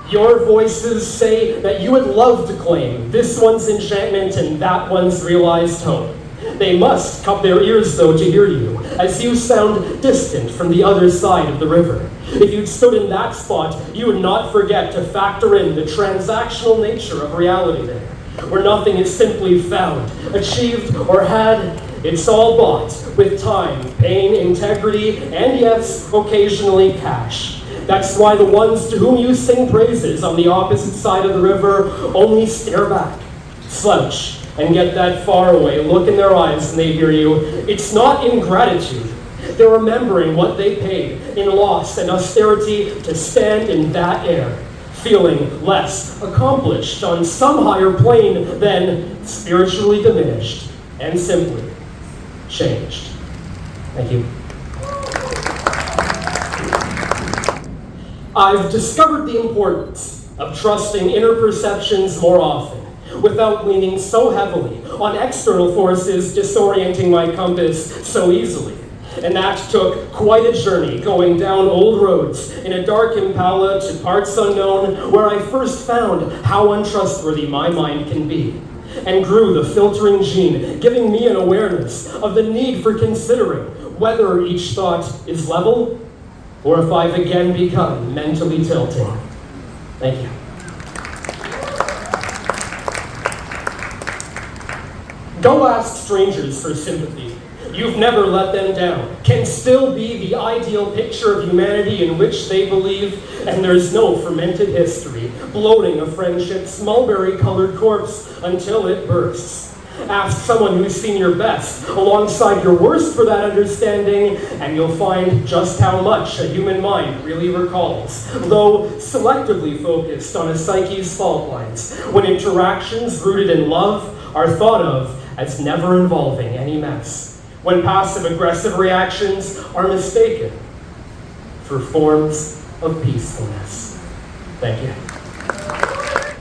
Your voices say that you would love to claim this one's enchantment and that one's realized hope. They must cup their ears, though, to hear you, as you sound distant from the other side of the river. If you'd stood in that spot, you would not forget to factor in the transactional nature of reality there, where nothing is simply found, achieved, or had. It's all bought with time, pain, integrity, and yes, occasionally cash. That's why the ones to whom you sing praises on the opposite side of the river only stare back, slouch, and get that faraway look in their eyes when they hear you. It's not ingratitude. They're remembering what they paid in loss and austerity to stand in that air, feeling less accomplished on some higher plane than spiritually diminished and simply changed. Thank you. I've discovered the importance of trusting inner perceptions more often, without leaning so heavily on external forces disorienting my compass so easily. And that took quite a journey, going down old roads in a dark Impala to parts unknown, where I first found how untrustworthy my mind can be, and grew the filtering gene, giving me an awareness of the need for considering whether each thought is level, or if I've again become mentally tilting. Thank you. Go ask strangers for sympathy. You've never let them down. Can still be the ideal picture of humanity in which they believe, and there's no fermented history, bloating a friendship's mulberry-colored corpse until it bursts. Ask someone who's seen your best alongside your worst for that understanding, and you'll find just how much a human mind really recalls, though selectively focused on a psyche's fault lines, when interactions rooted in love are thought of as never involving any mess, when passive-aggressive reactions are mistaken for forms of peacefulness. Thank you.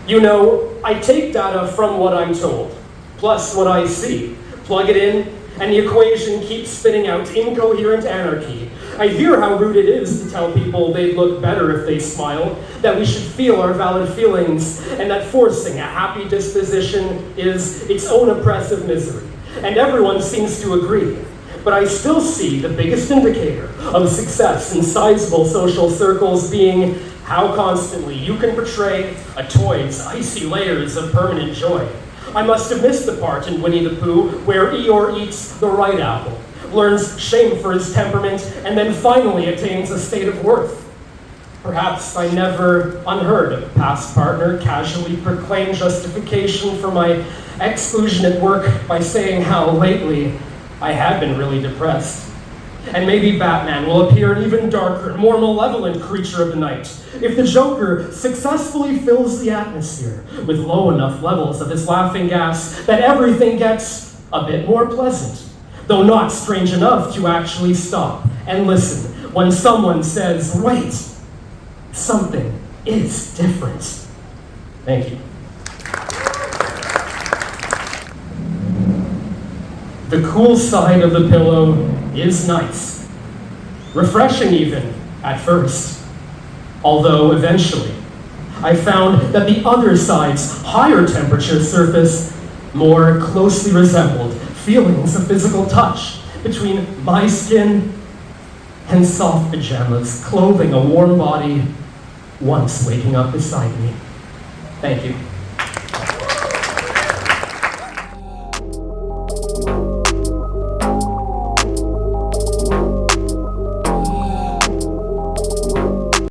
You know, I take data from what I'm told, plus what I see, plug it in, and the equation keeps spitting out incoherent anarchy. I hear how rude it is to tell people they'd look better if they smile, that we should feel our valid feelings, and that forcing a happy disposition is its own oppressive misery. And everyone seems to agree. But I still see the biggest indicator of success in sizable social circles being how constantly you can portray a toy's icy layers of permanent joy. I must have missed the part in Winnie the Pooh where Eeyore eats the right apple, learns shame for his temperament, and then finally attains a state of worth. Perhaps I never unheard a past partner casually proclaim justification for my exclusion at work by saying how lately I had been really depressed. And maybe Batman will appear an even darker, more malevolent creature of the night if the Joker successfully fills the atmosphere with low enough levels of his laughing gas that everything gets a bit more pleasant, though not strange enough to actually stop and listen when someone says, "Wait, something is different." Thank you. The cool side of the pillow is nice. Refreshing even, at first. Although eventually, I found that the other side's higher temperature surface more closely resembled feelings of physical touch between my skin and soft pajamas clothing a warm body once waking up beside me. Thank you.